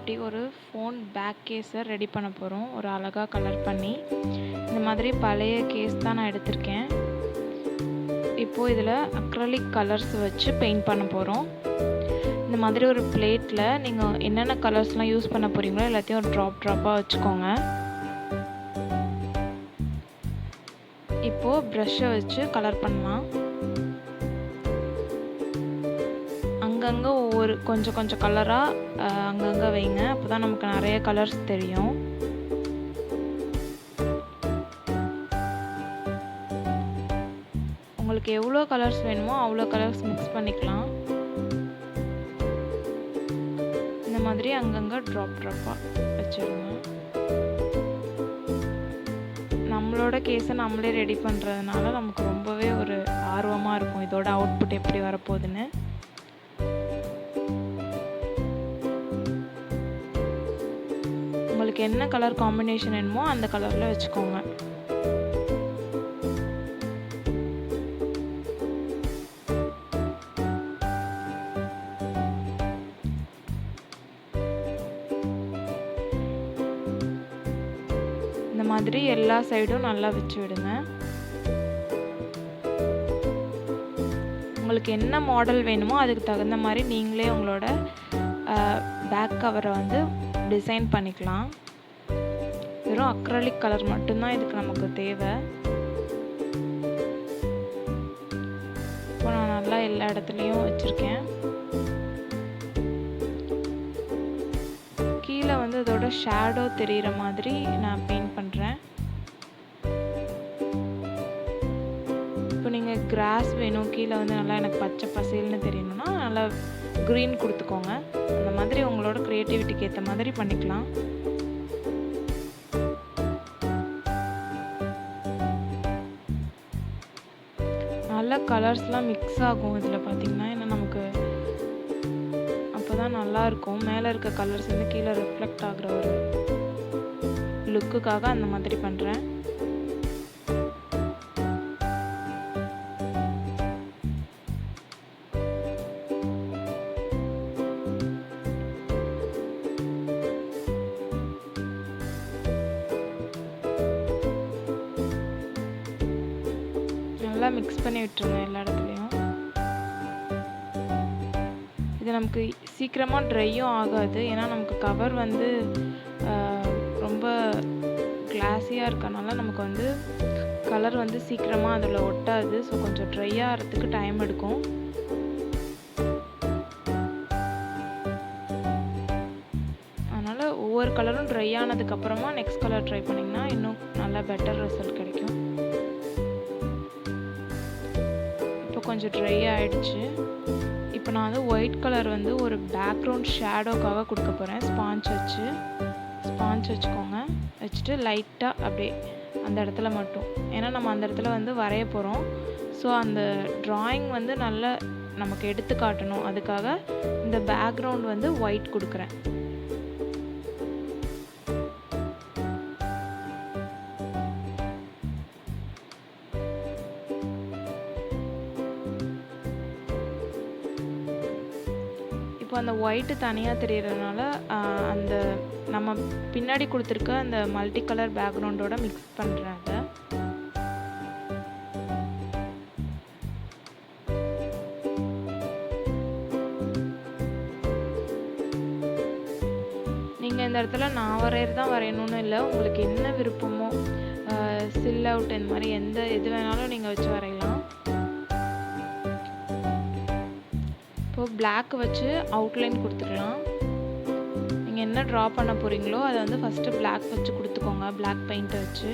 ஒட்டி ஒரு phone back கேஸை ரெடி பண்ண போகிறோம். ஒரு அழகாக கலர் பண்ணி இந்த மாதிரி பழைய கேஸ் தான் நான் எடுத்திருக்கேன். இப்போது இதில் அக்ரலிக் கலர்ஸ் வச்சு பெயிண்ட் பண்ண போகிறோம். இந்த மாதிரி ஒரு பிளேட்டில் நீங்கள் என்னென்ன கலர்ஸ்லாம் யூஸ் பண்ண போகிறீங்களோ எல்லாத்தையும் ஒரு ட்ராப்பாக வச்சுக்கோங்க. இப்போது ப்ரஷ்ஷை வச்சு கலர் பண்ணலாம். அங்கங்கே ஒவ்வொரு கொஞ்சம் கலராக அங்கங்கே வைங்க. அப்போ தான் நமக்கு நிறைய கலர்ஸ் தெரியும். உங்களுக்கு எவ்வளோ கலர்ஸ் வேணுமோ அவ்வளோ கலர்ஸ் மிக்ஸ் பண்ணிக்கலாம். இந்த மாதிரி அங்கங்கே ட்ராப்பாக வச்சிடுங்க. நம்மளோட கேஸை நம்மளே ரெடி பண்ணுறதுனால நமக்கு ரொம்பவே ஒரு ஆர்வமாக இருக்கும் இதோட அவுட்புட் எப்படி வரப்போகுதுன்னு. உங்களுக்கு என்ன கலர் காம்பினேஷன் வேணுமோ அந்த கலரில் வச்சுக்கோங்க. இந்த மாதிரி எல்லா சைடும் நல்லா வச்சு விடுங்க. உங்களுக்கு என்ன மாடல் வேணுமோ அதுக்கு தகுந்த மாதிரி நீங்களே உங்களோட பேக் கவரை வந்து டிசைன் பண்ணிக்கலாம். வெறும் அக்ரலிக் கலர் மட்டும்தான் இதுக்கு நமக்கு தேவை. இப்போ நான் நல்லா எல்லா இடத்துலையும் வச்சுருக்கேன். கீழே வந்து இதோட ஷேடோ தெரிகிற மாதிரி நான் பெயிண்ட் பண்ணுறேன். இப்போ நீங்கள் கிராஸ் வேணும், கீழே வந்து நல்லா எனக்கு பச்சை பசேல்னு தெரியணும்னா நல்லா க்ரீன் கொடுத்துக்கோங்க. அந்த மாதிரி உங்களோட க்ரியேட்டிவிட்டிக்கு ஏற்ற மாதிரி பண்ணிக்கலாம். நல்ல கலர்ஸ்லாம் மிக்ஸ் ஆகும் இதில் பார்த்தீங்கன்னா. ஏன்னா நமக்கு அப்போ தான் நல்லாயிருக்கும். மேலே இருக்க கலர்ஸ் வந்து கீழே ரிஃப்ளெக்ட் ஆகிற ஒரு லுக்குக்காக அந்த மாதிரி பண்ணுறேன். நல்லா மிக்ஸ் பண்ணி விட்டுருங்க எல்லா இடத்துலையும். இது நமக்கு சீக்கிரமாக ட்ரையும் ஆகாது. ஏன்னா நமக்கு கவர் வந்து ரொம்ப கிளாஸியாக இருக்கனால நமக்கு வந்து கலர் வந்து சீக்கிரமாக அதில் ஒட்டாது. ஸோ கொஞ்சம் ட்ரை ஆகிறதுக்கு டைம் எடுக்கும். அதனால் ஒவ்வொரு கலரும் ட்ரை ஆனதுக்கப்புறமா நெக்ஸ்ட் கலர் ட்ரை பண்ணிங்கன்னா இன்னும் நல்லா பெட்டர் ரிசல்ட் கிடைக்கும். கொஞ்சம் ட்ரை ஆகிடுச்சு. இப்போ நான் வந்து ஒயிட் கலர் வந்து ஒரு பேக்ரவுண்ட் ஷேடோக்காக கொடுக்க போகிறேன். ஸ்பாஞ்ச் வச்சுக்கோங்க. வச்சுட்டு லைட்டாக அப்படியே அந்த இடத்துல மட்டும், ஏன்னா நம்ம அந்த இடத்துல வந்து வரைய போகிறோம். ஸோ அந்த ட்ராயிங் வந்து நல்லா நமக்கு எடுத்து காட்டணும். அதுக்காக இந்த பேக்ரவுண்ட் வந்து ஒயிட் கொடுக்குறேன். இப்போ அந்த ஒயிட்டு தனியாக தெரியறதுனால அந்த நம்ம பின்னாடி கொடுத்துருக்க அந்த மல்டி கலர் பேக்ரவுண்டோட மிக்ஸ் பண்ணுறாங்க. நீங்கள் இந்த இடத்துல நான் வரைகிறது தான் வரையணும்னு இல்லை. உங்களுக்கு என்ன விருப்பமோ சில் அவுட் இந்த மாதிரி எது வேணாலும் நீங்கள் வச்சு வரையலாம். இப்போ பிளாக் வச்சு அவுட்லைன் கொடுத்துக்கலாம். நீங்கள் என்ன ட்ரா பண்ண போகிறீங்களோ அதை வந்து ஃபஸ்ட்டு பிளாக் வச்சு கொடுத்துக்கோங்க. பிளாக் பெயிண்ட்டை வச்சு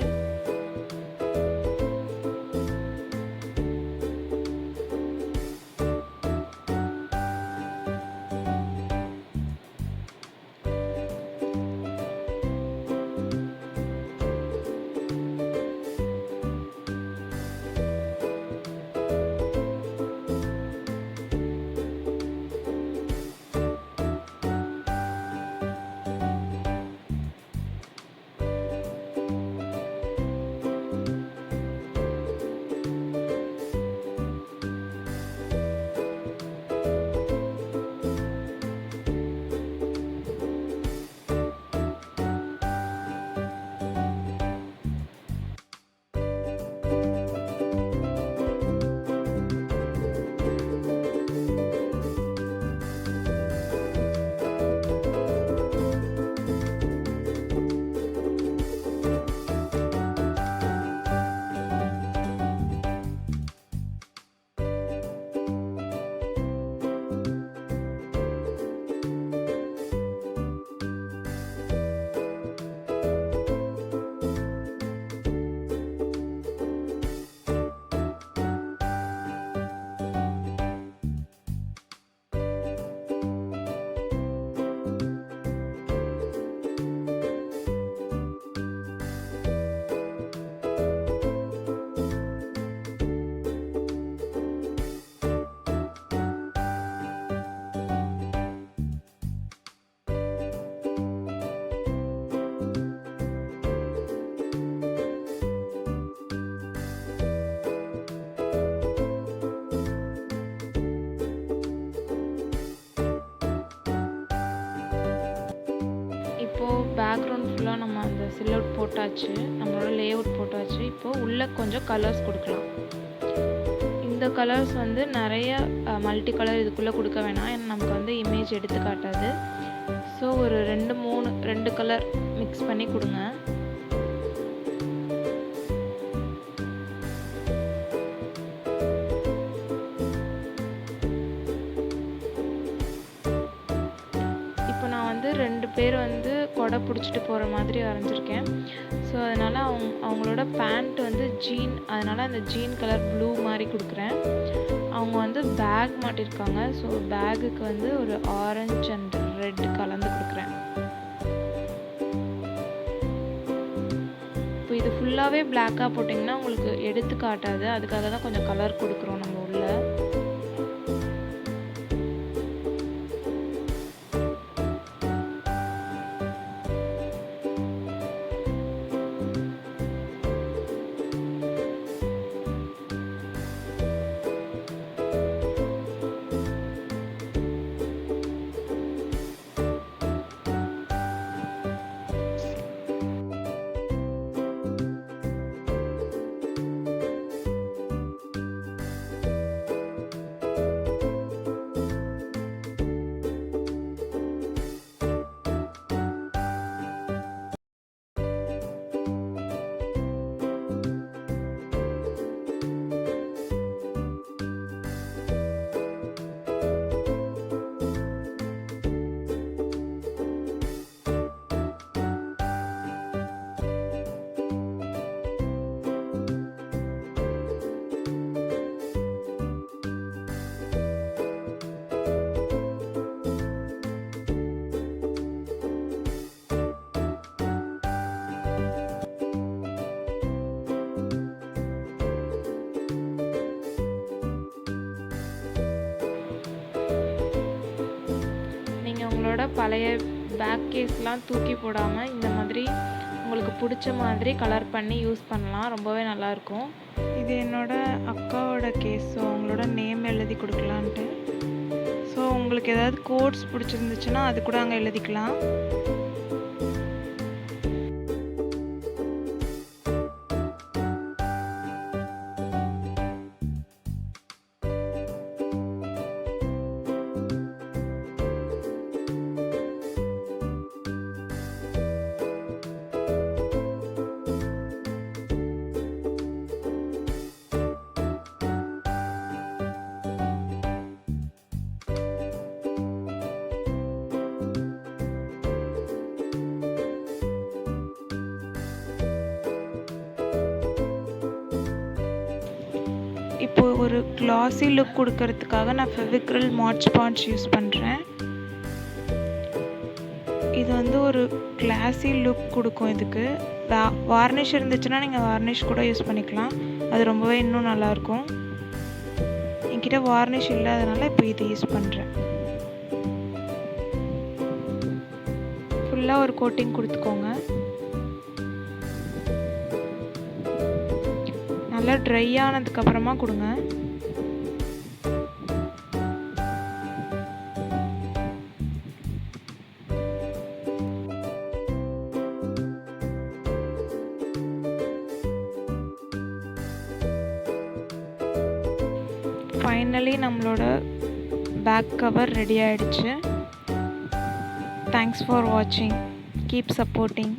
ஃபுல்லாக நம்ம அந்த சில்அவுட் போட்டாச்சு, நம்மளோட லேஅவுட் போட்டாச்சு. இப்போது உள்ளே கொஞ்சம் கலர்ஸ் கொடுக்கலாம். இந்த கலர்ஸ் வந்து நிறைய மல்டி கலர் இதுக்குள்ளே கொடுக்க வேணாம், ஏன்னா நமக்கு வந்து இமேஜ் எடுத்து காட்டாது. ஸோ ஒரு 2 கலர் மிக்ஸ் பண்ணி கொடுங்க. இப்போ நான் வந்து 2 பேர் வந்து கொடை பிடிச்சிட்டு போகிற மாதிரி வரைஞ்சிருக்கேன். ஸோ அதனால் அவங்களோட பேண்ட் வந்து ஜீன், அதனால் அந்த ஜீன் கலர் ப்ளூ மாதிரி கொடுக்குறேன். அவங்க வந்து பேக் மாட்டியிருக்காங்க. ஸோ பேக்குக்கு வந்து ஒரு ஆரஞ்சு அண்ட் ரெட் கலந்து கொடுக்குறேன். இப்போ இது ஃபுல்லாகவே பிளாக்காக போட்டிங்கன்னா உங்களுக்கு எடுத்து காட்டாது, அதுக்காக தான் கொஞ்சம் கலர் கொடுக்குறோம் நம்ம உள்ள. உங்களோட பழைய பேக் கேஸ்லாம் தூக்கி போடாமல் இந்த மாதிரி உங்களுக்கு பிடிச்ச மாதிரி கலர் பண்ணி யூஸ் பண்ணலாம், ரொம்பவே நல்லாயிருக்கும். இது என்னோடய அக்காவோட கேஸ். ஸோ அவங்களோட நேம் எழுதி கொடுக்கலான்ட்டு. ஸோ உங்களுக்கு ஏதாவது கோட்ஸ் பிடிச்சிருந்துச்சுன்னா அது கூட அங்கே எழுதிக்கலாம். இப்போது ஒரு கிளாஸி லுக் கொடுக்கறதுக்காக நான் ஃபெவிக்ரில் மாட் ஸ்பான்ஜ் யூஸ் பண்ணுறேன். இது வந்து ஒரு கிளாஸி லுக் கொடுக்கும். இதுக்கு வார்னிஷ் இருந்துச்சுன்னா நீங்கள் வார்னிஷ் கூட யூஸ் பண்ணிக்கலாம், அது ரொம்பவே இன்னும் நல்லாயிருக்கும். என்கிட்ட வார்னிஷ் இல்லாதனால இப்போ இது யூஸ் பண்ணுறேன். ஃபுல்லாக ஒரு கோட்டிங் கொடுத்துக்கோங்க. நல்லா ட்ரை ஆனதுக்கப்புறமா கொடுங்க. ஃபைனலி நம்மளோட பேக் கவர் ரெடி ஆயிடுச்சு. தேங்க்ஸ் ஃபார் வாட்சிங். Keep supporting.